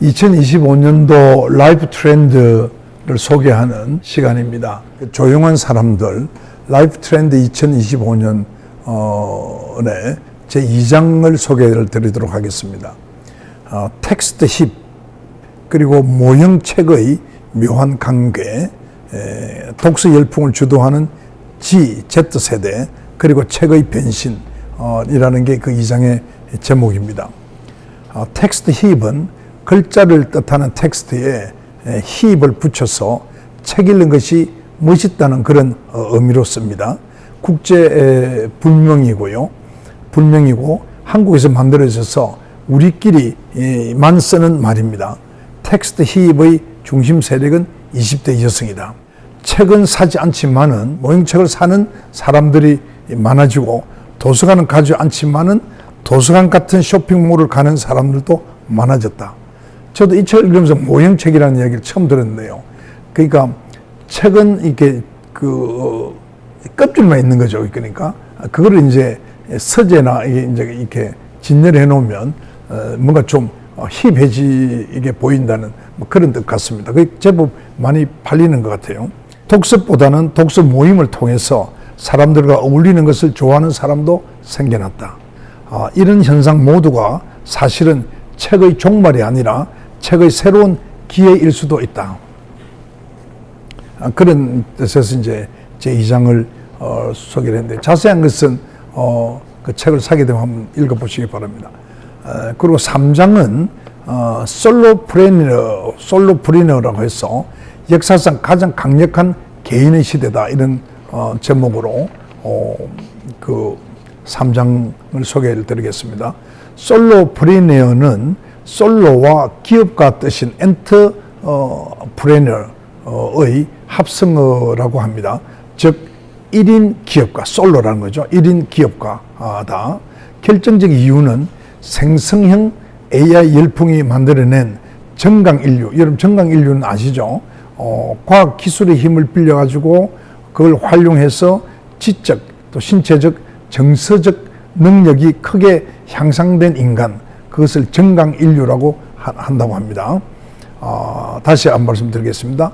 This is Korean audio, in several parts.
2025년도 라이프 트렌드를 소개하는 시간입니다. 조용한 사람들 라이프 트렌드 2025년에 제 2장을 소개를 드리도록 하겠습니다. 텍스트 힙, 그리고 모형책의 묘한 관계, 독서 열풍을 주도하는 Z세대, 그리고 책의 변신이라는 게 그 2장의 제목입니다. 텍스트 힙은 글자를 뜻하는 텍스트에 힙을 붙여서 책 읽는 것이 멋있다는 그런 의미로 씁니다. 국제 불명이고 한국에서 만들어져서 우리끼리만 쓰는 말입니다. 텍스트 힙의 중심 세력은 20대 여성이다. 책은 사지 않지만은 모형책을 사는 사람들이 많아지고, 도서관은 가지 않지만은 도서관 같은 쇼핑몰을 가는 사람들도 많아졌다. 저도 이 책을 읽으면서 모형책이라는 이야기를 처음 들었는데요. 그러니까 책은 이렇게 껍질만 있는 거죠. 그러니까 그거를 이제 서재나 이제 이렇게 진열해 놓으면 뭔가 좀 힙해지게 보인다는 그런 뜻 같습니다. 그게 제법 많이 팔리는 것 같아요. 독서보다는 독서 모임을 통해서 사람들과 어울리는 것을 좋아하는 사람도 생겨났다. 이런 현상 모두가 사실은 책의 종말이 아니라 책의 새로운 기회일 수도 있다. 그런 뜻에서 이제 제 2장을 소개를 했는데, 자세한 것은 그 책을 사게 되면 한번 읽어보시기 바랍니다. 그리고 3장은 솔로프리너라고 해서 역사상 가장 강력한 개인의 시대다, 이런 제목으로 그 3장을 소개를 드리겠습니다. 솔로프리너는 솔로와 기업가 뜻인 엔터프레너의 합성어라고 합니다. 즉 1인 기업가, 솔로라는 거죠. 1인 기업가다. 결정적 이유는 생성형 AI 열풍이 만들어낸 정강인류, 여러분 정강인류는 아시죠? 과학 기술의 힘을 빌려가지고 그걸 활용해서 지적 또 신체적 정서적 능력이 크게 향상된 인간, 그것을 정강인류라고 한다고 합니다. 다시 한번 말씀드리겠습니다.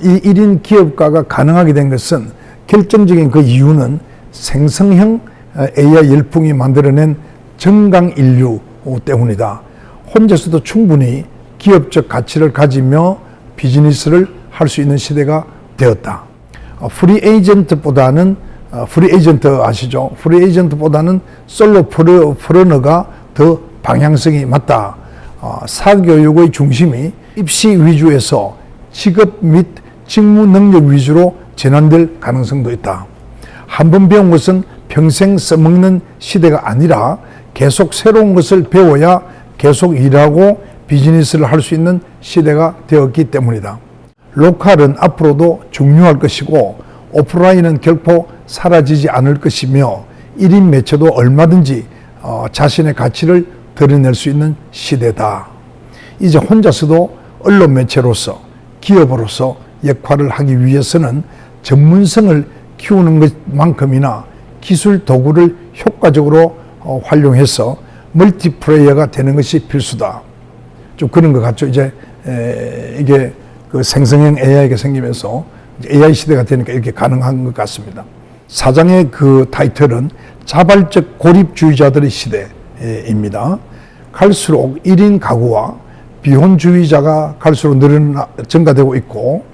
이 1인 기업가가 가능하게 된 것은, 결정적인 그 이유는 생성형 AI 열풍이 만들어낸 정강인류 때문이다. 혼자서도 충분히 기업적 가치를 가지며 비즈니스를 할 수 있는 시대가 되었다. 프리에이전트 아시죠? 프리에이전트보다는 솔로프러너가 더 방향성이 맞다. 사교육의 중심이 입시 위주에서 직업 및 직무 능력 위주로 전환될 가능성도 있다. 한 번 배운 것은 평생 써먹는 시대가 아니라 계속 새로운 것을 배워야 계속 일하고 비즈니스를 할 수 있는 시대가 되었기 때문이다. 로컬은 앞으로도 중요할 것이고 오프라인은 결코 사라지지 않을 것이며 1인 매체도 얼마든지 자신의 가치를 드러낼 수 있는 시대다. 이제 혼자서도 언론 매체로서, 기업으로서 역할을 하기 위해서는 전문성을 키우는 것만큼이나 기술 도구를 효과적으로 활용해서 멀티플레이어가 되는 것이 필수다. 좀 그런 것 같죠. 이제 이게 그 생성형 AI가 생기면서 AI 시대가 되니까 이렇게 가능한 것 같습니다. 4장의 그 타이틀은 자발적 고립주의자들의 시대입니다. 갈수록 1인 가구와 비혼주의자가 갈수록 증가되고 있고,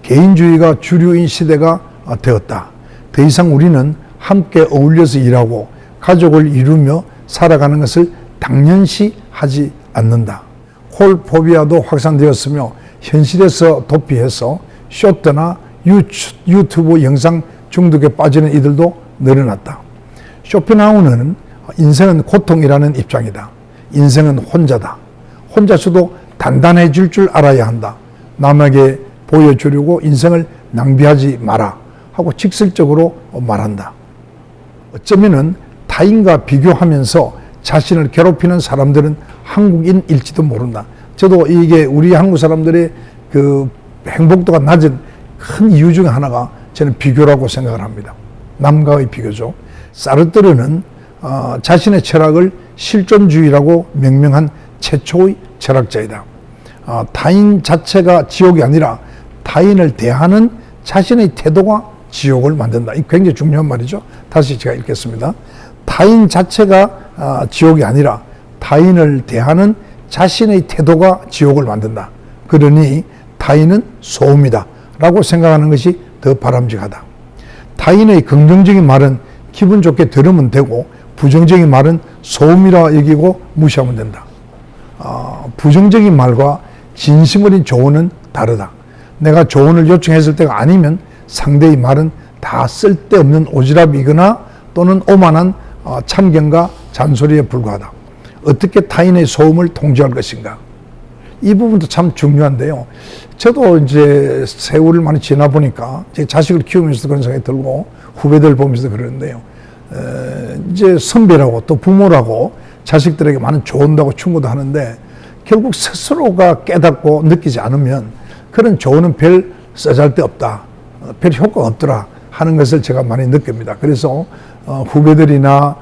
개인주의가 주류인 시대가 되었다. 더 이상 우리는 함께 어울려서 일하고 가족을 이루며 살아가는 것을 당연시 하지 않는다. 홀포비아도 확산되었으며 현실에서 도피해서 쇼트나 유튜브 영상 중독에 빠지는 이들도 늘어났다. 쇼펜하우어는 인생은 고통이라는 입장이다. 인생은 혼자다. 혼자서도 단단해질 줄 알아야 한다. 남에게 보여주려고 인생을 낭비하지 마라 하고 직설적으로 말한다. 어쩌면은 타인과 비교하면서 자신을 괴롭히는 사람들은 한국인일지도 모른다. 저도 이게 우리 한국 사람들의 그 행복도가 낮은 큰 이유 중에 하나가 저는 비교라고 생각을 합니다. 남과의 비교죠. 사르트르는 자신의 철학을 실존주의라고 명명한 최초의 철학자이다. 타인 자체가 지옥이 아니라 타인을 대하는 자신의 태도가 지옥을 만든다. 이 굉장히 중요한 말이죠. 다시 제가 읽겠습니다. 타인 자체가 지옥이 아니라 타인을 대하는 자신의 태도가 지옥을 만든다. 그러니 타인은 소음이다 라고 생각하는 것이 더 바람직하다. 타인의 긍정적인 말은 기분 좋게 들으면 되고 부정적인 말은 소음이라 여기고 무시하면 된다. 부정적인 말과 진심 어린 조언은 다르다. 내가 조언을 요청했을 때가 아니면 상대의 말은 다 쓸데없는 오지랖이거나 또는 오만한 참견과 잔소리에 불과하다. 어떻게 타인의 소음을 통제할 것인가? 이 부분도 참 중요한데요. 저도 이제 세월을 많이 지나 보니까 제 자식을 키우면서도 그런 생각이 들고 후배들 보면서도 그러는데요. 이제 선배라고 또 부모라고 자식들에게 많은 조언도 충고도 하는데 결국 스스로가 깨닫고 느끼지 않으면 그런 조언은 별 쓰잘데없다, 별 효과가 없더라 하는 것을 제가 많이 느낍니다. 그래서 후배들이나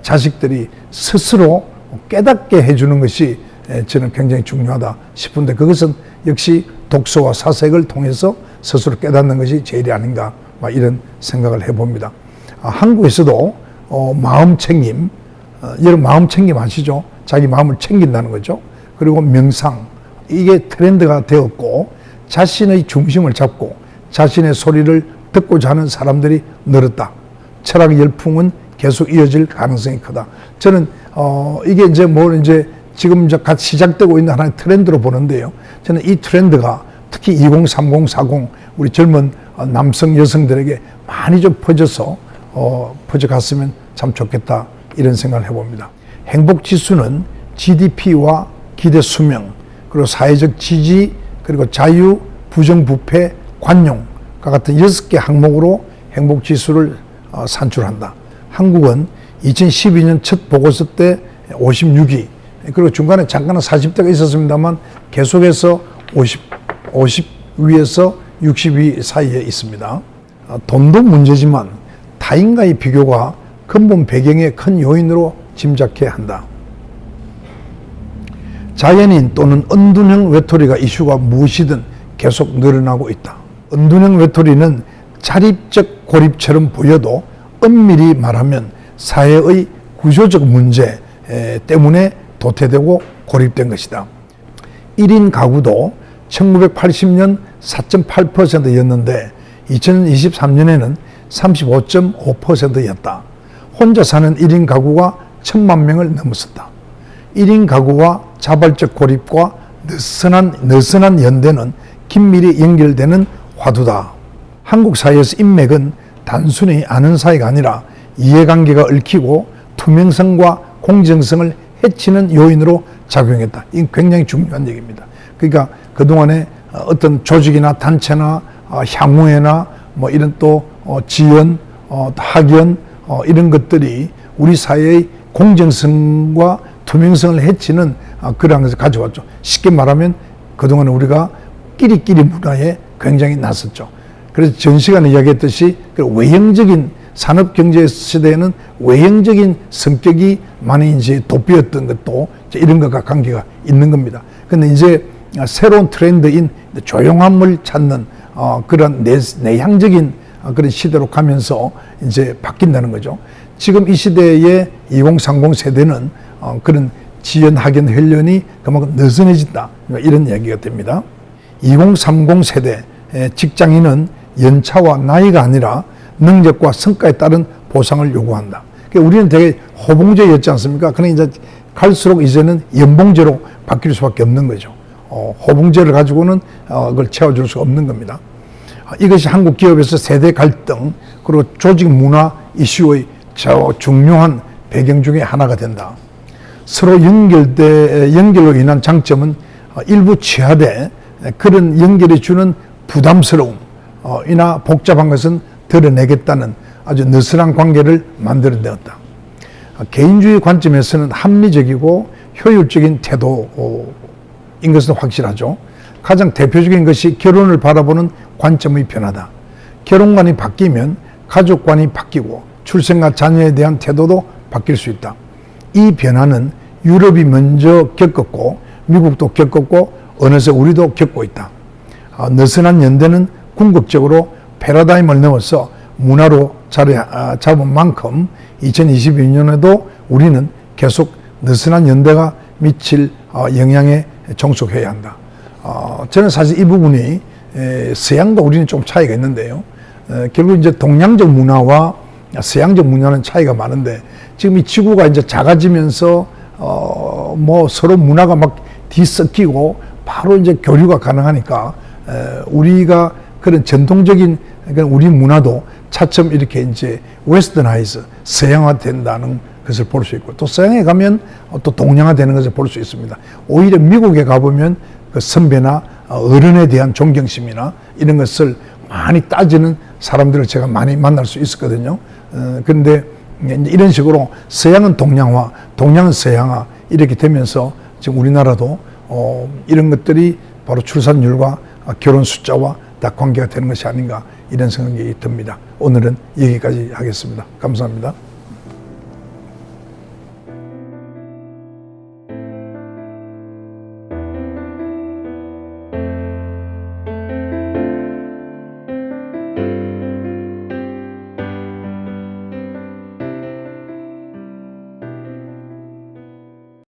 자식들이 스스로 깨닫게 해주는 것이 저는 굉장히 중요하다 싶은데 그것은 역시 독서와 사색을 통해서 스스로 깨닫는 것이 제일이 아닌가 이런 생각을 해봅니다. 한국에서도 마음챙김, 여러분 마음챙김 아시죠? 자기 마음을 챙긴다는 거죠. 그리고 명상, 이게 트렌드가 되었고 자신의 중심을 잡고 자신의 소리를 듣고자 하는 사람들이 늘었다. 철학 열풍은 계속 이어질 가능성이 크다. 저는 이게 이제 지금 이제 갓 시작되고 있는 하나의 트렌드로 보는데요. 저는 이 트렌드가 특히 2030, 40 우리 젊은 남성 여성들에게 많이 좀 퍼져갔으면 참 좋겠다 이런 생각을 해봅니다. 행복 지수는 GDP와 기대 수명, 그리고 사회적 지지, 그리고 자유, 부정부패, 관용과 같은 6개 항목으로 행복 지수를 산출한다. 한국은 2012년 첫 보고서 때 56위, 그리고 중간에 잠깐은 40대가 있었습니다만 계속해서 50위에서 60위 사이에 있습니다. 돈도 문제지만 타인과의 비교가 근본 배경의 큰 요인으로 짐작해야 한다. 자연인 또는 은둔형 외톨이가 이슈가 무엇이든 계속 늘어나고 있다. 은둔형 외톨이는 자립적 고립처럼 보여도 엄밀히 말하면 사회의 구조적 문제 때문에 도태되고 고립된 것이다. 1인 가구도 1980년 4.8%였는데 2023년에는 35.5%였다. 혼자 사는 1인 가구가 1,000만 명을 넘었었다. 1인 가구와 자발적 고립과 느슨한 연대는 긴밀히 연결되는 화두다. 한국 사회에서 인맥은 단순히 아는 사이가 아니라 이해관계가 얽히고 투명성과 공정성을 해치는 요인으로 작용했다. 이건 굉장히 중요한 얘기입니다. 그러니까 그동안에 어떤 조직이나 단체나 향후회나 이런 또 지연, 학연 이런 것들이 우리 사회의 공정성과 투명성을 해치는 그런 것을 가져왔죠. 쉽게 말하면 그동안 우리가 끼리끼리 문화에 굉장히 났었죠. 그래서 전 시간에 이야기했듯이 외형적인 산업경제 시대에는 외형적인 성격이 많이 이제 돋보였던 것도 이런 것과 관계가 있는 겁니다. 근데 이제 새로운 트렌드인 조용함을 찾는 그런 내향적인 그런 시대로 가면서 이제 바뀐다는 거죠. 지금 이 시대의 2030 세대는 그런 지연, 학연, 훈련이 그만큼 느슨해진다. 이런 얘기가 됩니다. 2030 세대 직장인은 연차와 나이가 아니라 능력과 성과에 따른 보상을 요구한다. 그러니까 우리는 되게 호봉제였지 않습니까? 그러니까 이제 갈수록 이제는 연봉제로 바뀔 수밖에 없는 거죠. 호봉제를 가지고는 그걸 채워줄 수 없는 겁니다. 이것이 한국 기업에서 세대 갈등 그리고 조직 문화 이슈의 중요한 배경 중에 하나가 된다. 서로 연결로 인한 장점은 일부 취하되 그런 연결이 주는 부담스러움 이나 복잡한 것은 드러내겠다는 아주 느슨한 관계를 만들어내었다. 개인주의 관점에서는 합리적이고 효율적인 태도인 것은 확실하죠. 가장 대표적인 것이 결혼을 바라보는 관점의 변화다. 결혼관이 바뀌면 가족관이 바뀌고 출생과 자녀에 대한 태도도 바뀔 수 있다. 이 변화는 유럽이 먼저 겪었고 미국도 겪었고 어느새 우리도 겪고 있다. 느슨한 연대는 궁극적으로 패러다임을 넘어서 문화로 자리 잡은 만큼 2022년에도 우리는 계속 느슨한 연대가 미칠 영향에 종속해야 한다. 저는 사실 이 부분이 서양과 우리는 좀 차이가 있는데요. 결국 이제 동양적 문화와 서양적 문화는 차이가 많은데 지금 이 지구가 이제 작아지면서 뭐 서로 문화가 막 뒤섞이고 바로 이제 교류가 가능하니까 우리가 그런 전통적인 우리 문화도 차츰 이렇게 이제 웨스턴하이즈 서양화된다는 것을 볼 수 있고 또 서양에 가면 또 동양화되는 것을 볼 수 있습니다. 오히려 미국에 가보면 그 선배나 어른에 대한 존경심이나 이런 것을 많이 따지는 사람들을 제가 많이 만날 수 있었거든요. 그런데 이런 식으로 서양은 동양화, 동양은 서양화 이렇게 되면서 지금 우리나라도 이런 것들이 바로 출산율과 결혼 숫자와 다 관계가 되는 것이 아닌가 이런 생각이 듭니다. 오늘은 여기까지 하겠습니다. 감사합니다.